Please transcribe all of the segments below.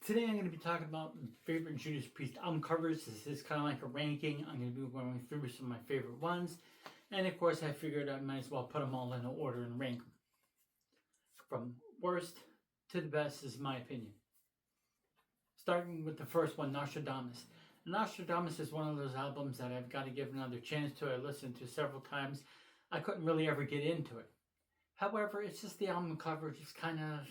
Today I'm going to be talking about favorite Judas Priest album covers. This is kind of like a ranking. I'm going to be going through some of my favorite ones. And of course I figured I might as well put them all in order and rank them. From worst to the best is my opinion. Starting with the first one, Nostradamus. Nostradamus is one of those albums that I've got to give another chance to. I listened to several times. I couldn't really ever get into it. However, it's just the album cover just kind of,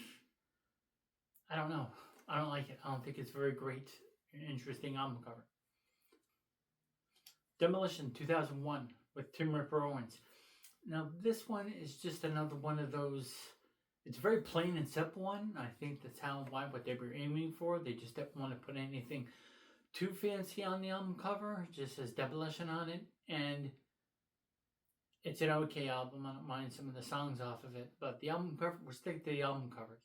I don't know. I don't like it. I don't think it's very great, interesting album cover. Demolition 2001 with Tim Ripper Owens. Now this one is just another one of those, it's a very plain and simple one. I think that's what they were aiming for. They just didn't want to put anything too fancy on the album cover. It just says Demolition on it. And it's an okay album. I don't mind some of the songs off of it. But the album cover, we'll stick to the album covers.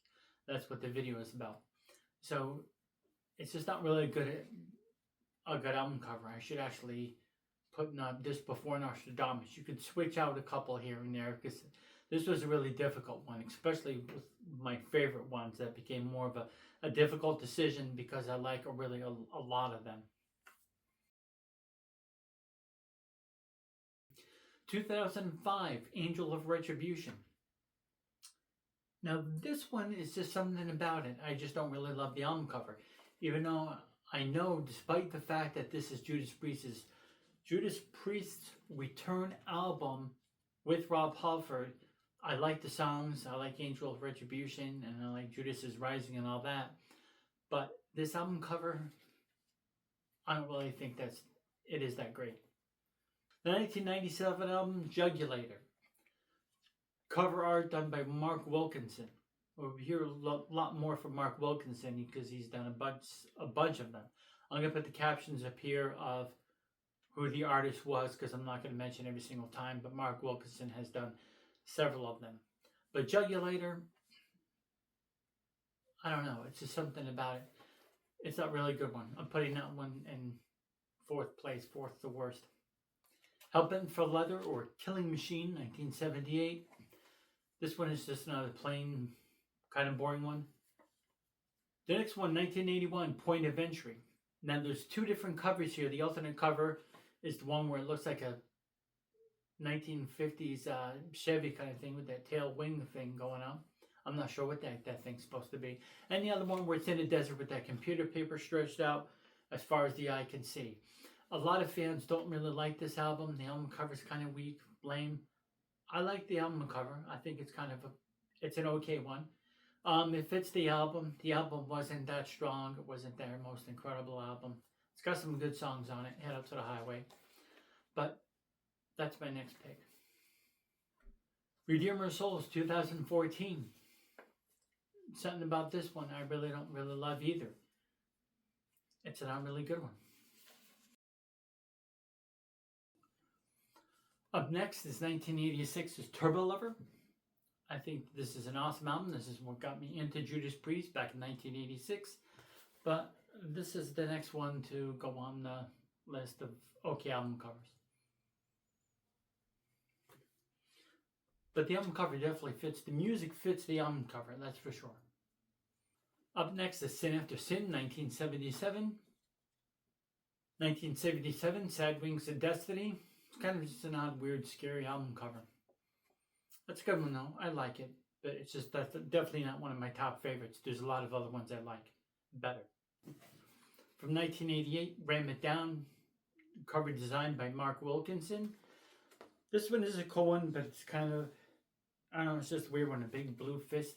That's what the video is about. So it's just not really a good album cover. I should actually put this before Nostradamus. You could switch out a couple here and there because this was a really difficult one, especially with my favorite ones that became more of a difficult decision because I like a lot of them. 2005, Angel of Retribution. Now this one is just something about it. I just don't really love the album cover. Even though I know, despite the fact that this is Judas Priest's return album with Rob Halford, I like the songs. I like Angel of Retribution and I like Judas is Rising and all that. But this album cover, I don't really think it is that great. The 1997 album, Jugulator. Cover art done by Mark Wilkinson. We'll hear a lot more from Mark Wilkinson because he's done a bunch of them. I'm going to put the captions up here of who the artist was because I'm not going to mention every single time, but Mark Wilkinson has done several of them. But Jugulator, I don't know. It's just something about it. It's not really a good one. I'm putting that one in fourth place, fourth to worst. Hellbent for Leather or Killing Machine, 1978. This one is just another plain, kind of boring one. The next one, 1981, Point of Entry. Now there's two different covers here. The alternate cover is the one where it looks like a 1950s Chevy kind of thing with that tail wing thing going on. I'm not sure what that thing's supposed to be. And the other one where it's in a desert with that computer paper stretched out as far as the eye can see. A lot of fans don't really like this album. The album cover's kind of weak, lame. I like the album cover. I think it's it's an okay one. It fits the album. The album wasn't that strong. It wasn't their most incredible album. It's got some good songs on it. Head Up to the Highway. But that's my next pick. Redeemer of Souls 2014. Something about this one I don't really love either. It's a not really good one. Up next is 1986's Turbo Lover. I think this is an awesome album. This is what got me into Judas Priest back in 1986. But this is the next one to go on the list of okay album covers. But the album cover definitely fits. The music fits the album cover, that's for sure. Up next is Sin After Sin, 1977. 1977, Sad Wings of Destiny. It's kind of just an odd, weird, scary album cover. That's a good one though. I like it. But it's just, that's definitely not one of my top favorites. There's a lot of other ones I like better. From 1988, Ram It Down. Cover designed by Mark Wilkinson. This one is a cool one, but it's kind of, I don't know, it's just weird when a big blue fist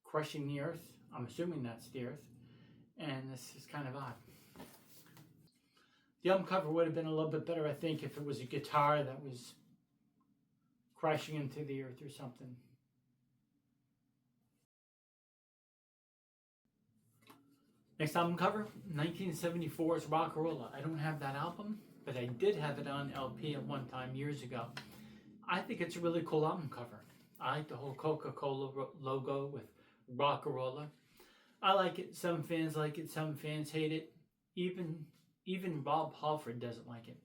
crushing the earth. I'm assuming that's the earth. And this is kind of odd. The album cover would have been a little bit better, I think, if it was a guitar that was crashing into the earth or something. Next album cover, 1974's Rock'n'Rolla. I don't have that album, but I did have it on LP at one time years ago. I think it's a really cool album cover. I like the whole Coca-Cola logo with Rock'n'Rolla. I like it. Some fans like it. Some fans hate it. Even Rob Halford doesn't like it.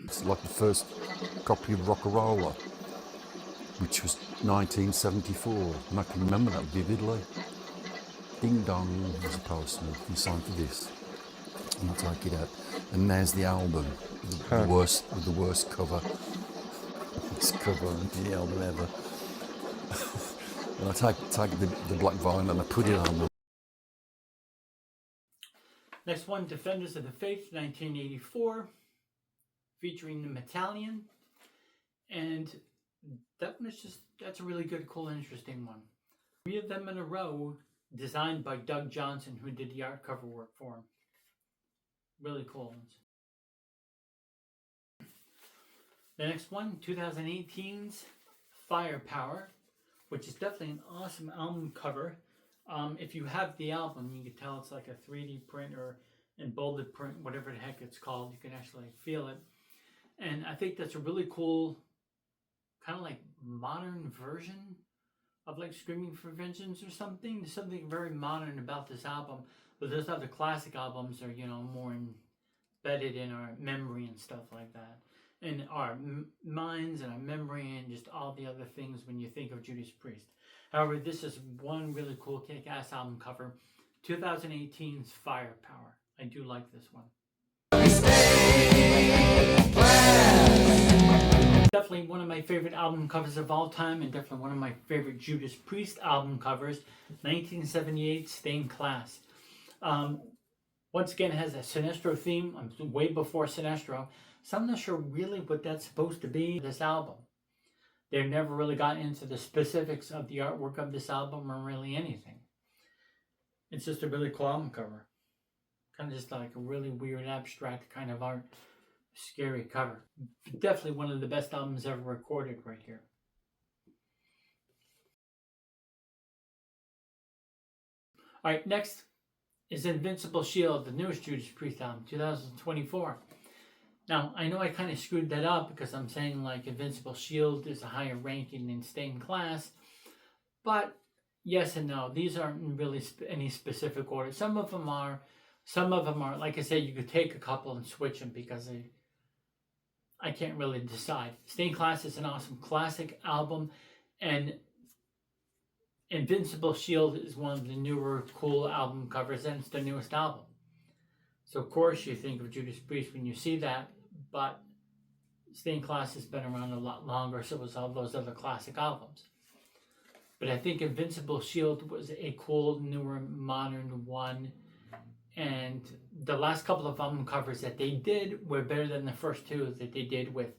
It's like the first copy of Rock'n'Rolla, which was 1974, and I can remember that vividly. Ding Dong, as opposed to you signed for this. And I take it out. And there's the album, the worst cover. This cover of the album ever. And I take the black vinyl and I put it on. Next one, Defenders of the Faith, 1984, featuring the Metallion. And that one is that's a really good, cool, interesting one. 3 of them in a row, designed by Doug Johnson, who did the art cover work for him. Really cool ones. The next one, 2018's Firepower, which is definitely an awesome album cover. If you have the album, you can tell it's like a 3D print or embolded print, whatever the heck it's called. You can actually feel it. And I think that's a really cool, kind of like modern version of like Screaming for Vengeance or something. There's something very modern about this album. But those other classic albums are, more embedded in our memory and stuff like that. In our minds and our memory and just all the other things when you think of Judas Priest. However, this is one really cool kick-ass album cover. 2018's Firepower. I do like this one. Definitely one of my favorite album covers of all time, and definitely one of my favorite Judas Priest album covers. 1978 Stained Class. Once again, it has a Sinestro theme. I'm way before Sinestro, so I'm not sure really what that's supposed to be. This album, they've never really gotten into the specifics of the artwork of this album or really anything. It's just a really cool album cover, kind of just like a really weird, abstract kind of art, scary cover. Definitely one of the best albums ever recorded right here. All right, next is Invincible Shield, the newest Judas Priest album, 2024. Now, I know I kind of screwed that up because I'm saying like Invincible Shield is a higher ranking than Stained Class, but yes and no. These aren't in really any specific order. Some of them are. Like I said, you could take a couple and switch them because I can't really decide. Stained Class is an awesome classic album, and Invincible Shield is one of the newer cool album covers, and it's the newest album. So of course you think of Judas Priest when you see that, but Stained Class has been around a lot longer, so was all those other classic albums. But I think Invincible Shield was a cool, newer, modern one, and the last couple of album covers that they did were better than the first 2 that they did with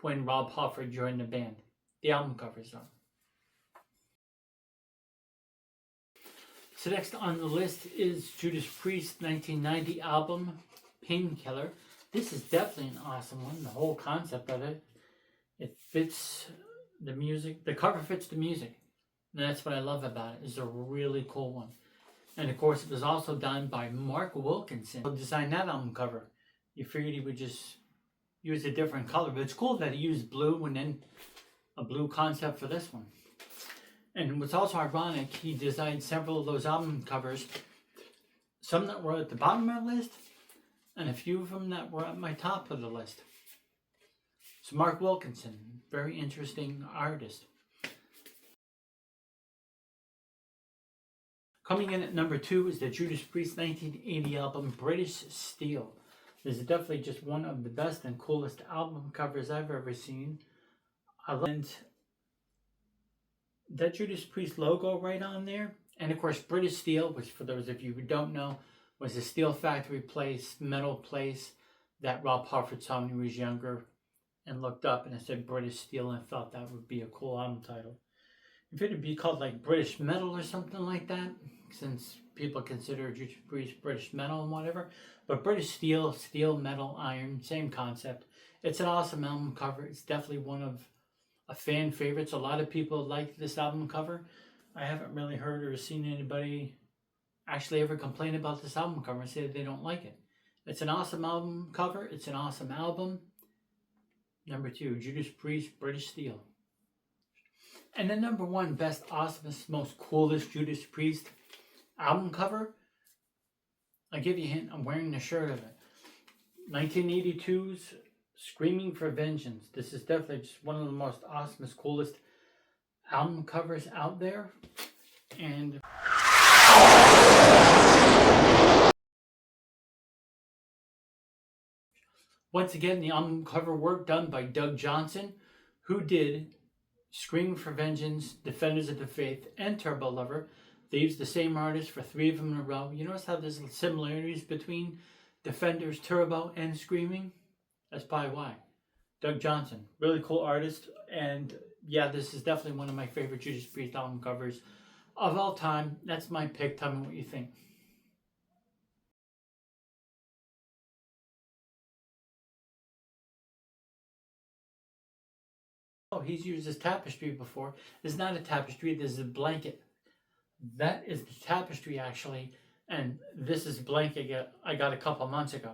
when Rob Halford joined the band. The album covers are. So next on the list is Judas Priest's 1990 album, Painkiller. This is definitely an awesome one. The whole concept of it. It fits the music. The cover fits the music. And that's what I love about it. It's a really cool one. And of course, it was also done by Mark Wilkinson, who designed that album cover. You figured he would just use a different color. But it's cool that he used blue and then a blue concept for this one. And what's also ironic, he designed several of those album covers, some that were at the bottom of my list, and a few of them that were at my top of the list. So Mark Wilkinson, very interesting artist. Coming in at number 2 is the Judas Priest 1980 album, British Steel. This is definitely just one of the best and coolest album covers I've ever seen. I love that Judas Priest logo right on there. And of course, British Steel, which for those of you who don't know, was a steel factory place, metal place that Rob Halford saw when he was younger and looked up and it said British Steel and thought that would be a cool album title. If it would be called like British Metal or something like that, since people consider Judas Priest British Metal and whatever. But British Steel, steel, metal, iron, same concept. It's an awesome album cover. It's definitely one of fan favorites. A lot of people like this album cover. I haven't really heard or seen anybody actually ever complain about this album cover and say that they don't like it. It's an awesome album cover. It's an awesome album. Number 2, Judas Priest, British Steel. And the number 1 best, awesomest, most coolest Judas Priest album cover, I'll give you a hint, I'm wearing the shirt of it. 1982's Screaming for Vengeance. This is definitely just one of the most awesomest, coolest album covers out there. And Once again, the album cover work done by Doug Johnson, who did Screaming for Vengeance, Defenders of the Faith, and Turbo Lover. They used the same artist for 3 of them in a row. You notice how there's similarities between Defenders, Turbo, and Screaming? That's probably why. Doug Johnson, really cool artist, and yeah, this is definitely one of my favorite Judas Priest album covers of all time. That's my pick. Tell me what you think. Oh, he's used this tapestry before. This is not a tapestry, this is a blanket. That is the tapestry, actually, and this is a blanket I got a couple months ago.